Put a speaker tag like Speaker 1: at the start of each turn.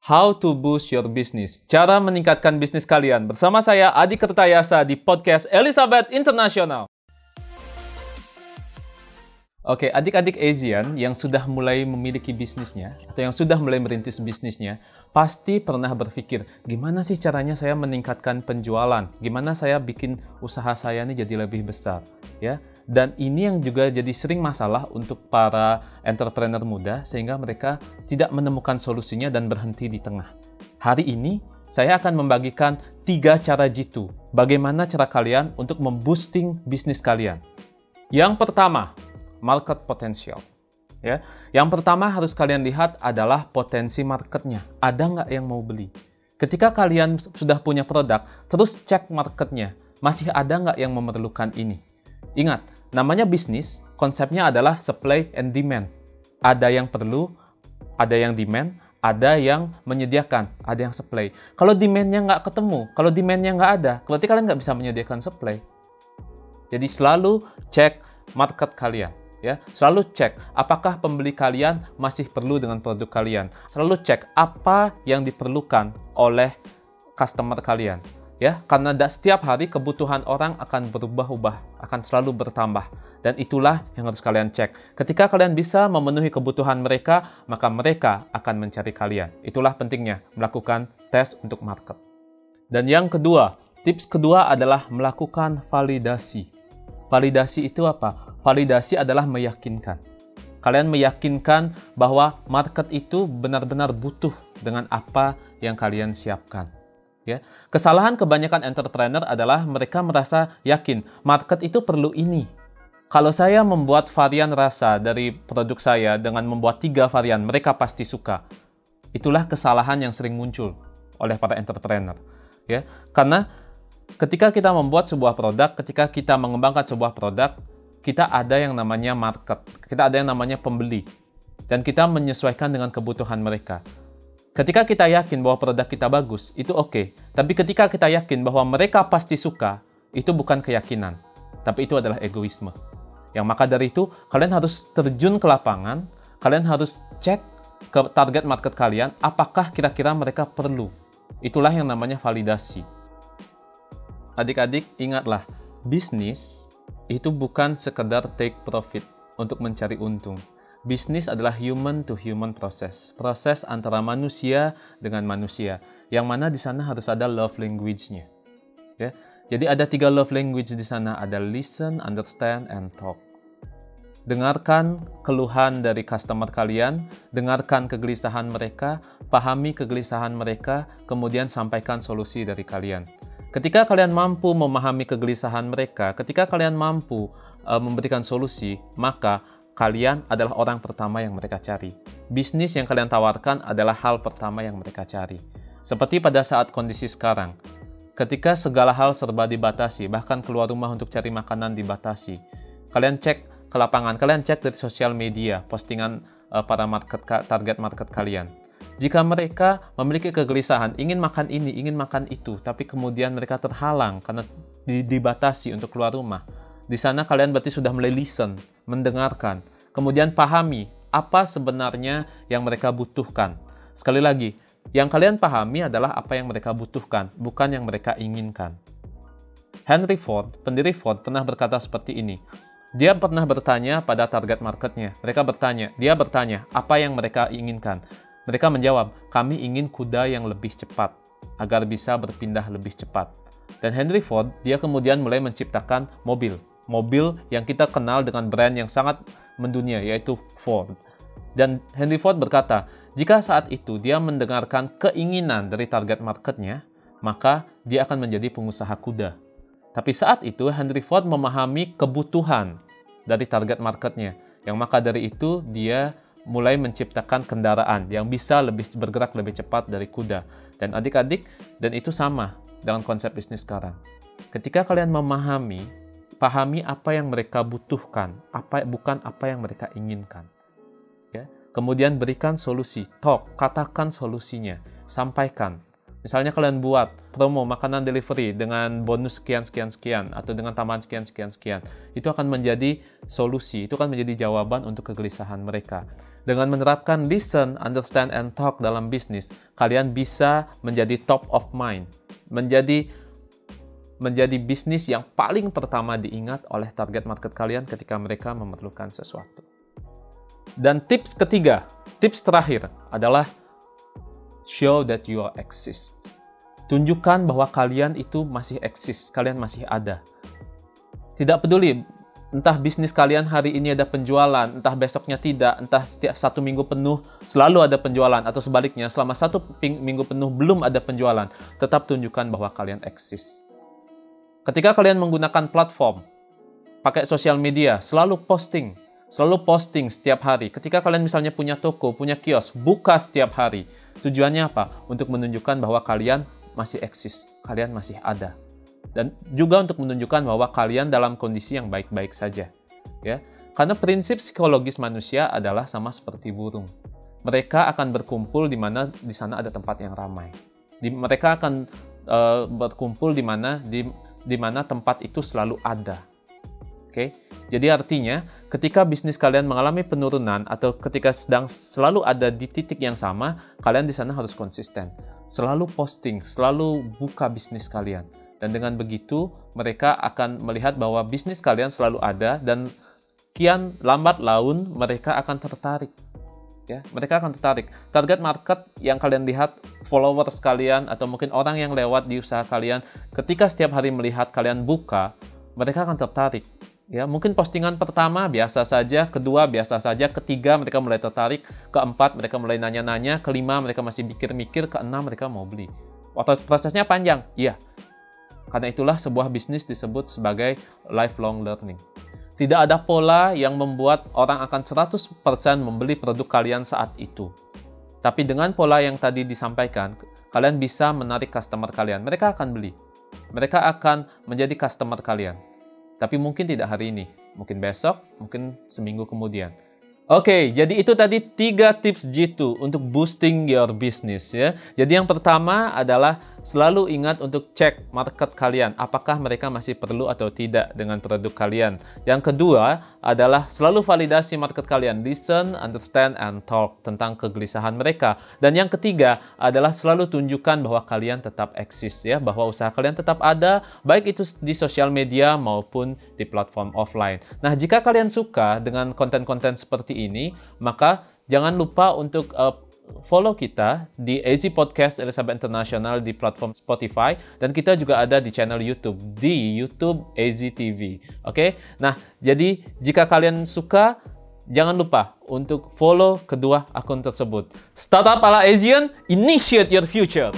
Speaker 1: How to boost your business. Cara meningkatkan bisnis kalian. Bersama saya, Adi Kertayasa di podcast Elizabeth International. Oke, adik-adik Asian yang sudah mulai memiliki bisnisnya, atau yang sudah mulai merintis bisnisnya, pasti pernah berpikir, gimana sih caranya saya meningkatkan penjualan? Gimana saya bikin usaha saya ini jadi lebih besar? Ya, dan ini yang juga jadi sering masalah untuk para entrepreneur muda, sehingga mereka tidak menemukan solusinya dan berhenti di tengah. Hari ini, saya akan membagikan 3 cara jitu. Bagaimana cara kalian untuk memboosting bisnis kalian. Yang pertama, market potential. Ya, yang pertama harus kalian lihat adalah potensi marketnya. Ada nggak yang mau beli? Ketika kalian sudah punya produk, terus cek marketnya. Masih ada nggak yang memerlukan ini? Ingat, namanya bisnis, konsepnya adalah supply and demand. Ada yang perlu, ada yang demand, ada yang menyediakan, ada yang supply. Kalau demand-nya nggak ketemu, kalau demand-nya nggak ada, berarti kalian nggak bisa menyediakan supply. Jadi selalu cek market kalian. Ya, selalu cek apakah pembeli kalian masih perlu dengan produk kalian. Selalu cek apa yang diperlukan oleh customer kalian. Ya, karena setiap hari kebutuhan orang akan berubah-ubah, akan selalu bertambah. Dan itulah yang harus kalian cek. Ketika kalian bisa memenuhi kebutuhan mereka, maka mereka akan mencari kalian. Itulah pentingnya melakukan tes untuk market. Dan yang kedua, tips kedua adalah melakukan validasi. Validasi itu apa? Validasi adalah meyakinkan. Kalian meyakinkan bahwa market itu benar-benar butuh dengan apa yang kalian siapkan. Ya. Kesalahan kebanyakan entrepreneur adalah mereka merasa yakin market itu perlu ini. Kalau saya membuat varian rasa dari produk saya dengan membuat 3 varian, mereka pasti suka. Itulah kesalahan yang sering muncul oleh para entrepreneur. Ya. Karena ketika kita membuat sebuah produk, ketika kita mengembangkan sebuah produk, kita ada yang namanya market, kita ada yang namanya pembeli, dan kita menyesuaikan dengan kebutuhan mereka. Ketika kita yakin bahwa produk kita bagus, itu oke. Tapi ketika kita yakin bahwa mereka pasti suka, itu bukan keyakinan, tapi itu adalah egoisme. Yang maka dari itu, kalian harus terjun ke lapangan, kalian harus cek ke target market kalian, apakah kira-kira mereka perlu. Itulah yang namanya validasi. Adik-adik, ingatlah, bisnis itu bukan sekedar take profit untuk mencari untung. Bisnis adalah human to human process. Proses antara manusia dengan manusia. Yang mana di sana harus ada love language-nya. Ya. Jadi ada 3 love language di sana. Ada listen, understand, and talk. Dengarkan keluhan dari customer kalian, dengarkan kegelisahan mereka, pahami kegelisahan mereka, kemudian sampaikan solusi dari kalian. Ketika kalian mampu memahami kegelisahan mereka, ketika kalian mampu memberikan solusi, maka kalian adalah orang pertama yang mereka cari. Bisnis yang kalian tawarkan adalah hal pertama yang mereka cari. Seperti pada saat kondisi sekarang, ketika segala hal serba dibatasi, bahkan keluar rumah untuk cari makanan dibatasi. Kalian cek ke lapangan, kalian cek dari sosial media, postingan para target market kalian. Jika mereka memiliki kegelisahan, ingin makan ini, ingin makan itu, tapi kemudian mereka terhalang karena dibatasi untuk keluar rumah. Di sana kalian berarti sudah mulai listen, mendengarkan. Kemudian pahami apa sebenarnya yang mereka butuhkan. Sekali lagi, yang kalian pahami adalah apa yang mereka butuhkan, bukan yang mereka inginkan. Henry Ford, pendiri Ford, pernah berkata seperti ini. Dia pernah bertanya pada target marketnya. Dia bertanya apa yang mereka inginkan. Mereka menjawab, kami ingin kuda yang lebih cepat, agar bisa berpindah lebih cepat. Dan Henry Ford, dia kemudian mulai menciptakan mobil. Mobil yang kita kenal dengan brand yang sangat mendunia, yaitu Ford. Dan Henry Ford berkata, jika saat itu dia mendengarkan keinginan dari target marketnya, maka dia akan menjadi pengusaha kuda. Tapi saat itu Henry Ford memahami kebutuhan dari target marketnya. Yang maka dari itu dia mulai menciptakan kendaraan yang bisa bergerak lebih cepat dari kuda. Dan adik-adik, dan itu sama dengan konsep bisnis sekarang. Ketika kalian pahami apa yang mereka butuhkan, bukan apa yang mereka inginkan. Ya. Kemudian berikan solusi, katakan solusinya, sampaikan. Misalnya kalian buat promo makanan delivery dengan bonus sekian, atau dengan tambahan sekian. Itu akan menjadi solusi, itu akan menjadi jawaban untuk kegelisahan mereka. Dengan menerapkan listen, understand, and talk dalam bisnis, kalian bisa menjadi top of mind, menjadi bisnis yang paling pertama diingat oleh target market kalian ketika mereka memerlukan sesuatu. Dan tips ketiga, tips terakhir adalah show that you exist. Tunjukkan bahwa kalian itu masih eksis, kalian masih ada. Tidak peduli, entah bisnis kalian hari ini ada penjualan, entah besoknya tidak, entah setiap 1 minggu penuh selalu ada penjualan, atau sebaliknya, selama 1 minggu penuh belum ada penjualan, tetap tunjukkan bahwa kalian eksis. Ketika kalian menggunakan platform, pakai sosial media, selalu posting setiap hari. Ketika kalian misalnya punya toko, punya kios, buka setiap hari. Tujuannya apa? Untuk menunjukkan bahwa kalian masih eksis, kalian masih ada. Dan juga untuk menunjukkan bahwa kalian dalam kondisi yang baik-baik saja. Ya. Karena prinsip psikologis manusia adalah sama seperti burung. Mereka akan berkumpul di mana di sana ada tempat yang ramai. Mereka akan berkumpul di mana tempat itu selalu ada. Oke? Jadi artinya, ketika bisnis kalian mengalami penurunan atau ketika sedang selalu ada di titik yang sama, kalian di sana harus konsisten. Selalu posting, selalu buka bisnis kalian. Dan dengan begitu, mereka akan melihat bahwa bisnis kalian selalu ada dan kian lambat laun mereka akan tertarik. Ya, mereka akan tertarik. Target market yang kalian lihat, followers kalian atau mungkin orang yang lewat di usaha kalian, ketika setiap hari melihat kalian buka, mereka akan tertarik. Ya, mungkin postingan pertama biasa saja, kedua biasa saja, ketiga mereka mulai tertarik, keempat mereka mulai nanya-nanya, kelima mereka masih mikir-mikir, keenam mereka mau beli. Prosesnya panjang, iya. Karena itulah sebuah bisnis disebut sebagai lifelong learning. Tidak ada pola yang membuat orang akan 100% membeli produk kalian saat itu. Tapi dengan pola yang tadi disampaikan, kalian bisa menarik customer kalian. Mereka akan beli. Mereka akan menjadi customer kalian. Tapi mungkin tidak hari ini. Mungkin besok, mungkin seminggu kemudian. Oke, jadi itu tadi 3 tips Jitu untuk boosting your business ya. Jadi yang pertama adalah selalu ingat untuk cek market kalian. Apakah mereka masih perlu atau tidak dengan produk kalian. Yang kedua adalah selalu validasi market kalian. Listen, understand, and talk tentang kegelisahan mereka. Dan yang ketiga adalah selalu tunjukkan bahwa kalian tetap eksis ya. Bahwa usaha kalian tetap ada, baik itu di sosial media maupun di platform offline. Nah, jika kalian suka dengan konten-konten seperti ini, maka jangan lupa untuk follow kita di AZ Podcast Elizabeth International di platform Spotify, dan kita juga ada di channel YouTube, di YouTube AZ TV. Oke? Nah, jadi jika kalian suka, jangan lupa untuk follow kedua akun tersebut. Startup ala Asian, initiate your future!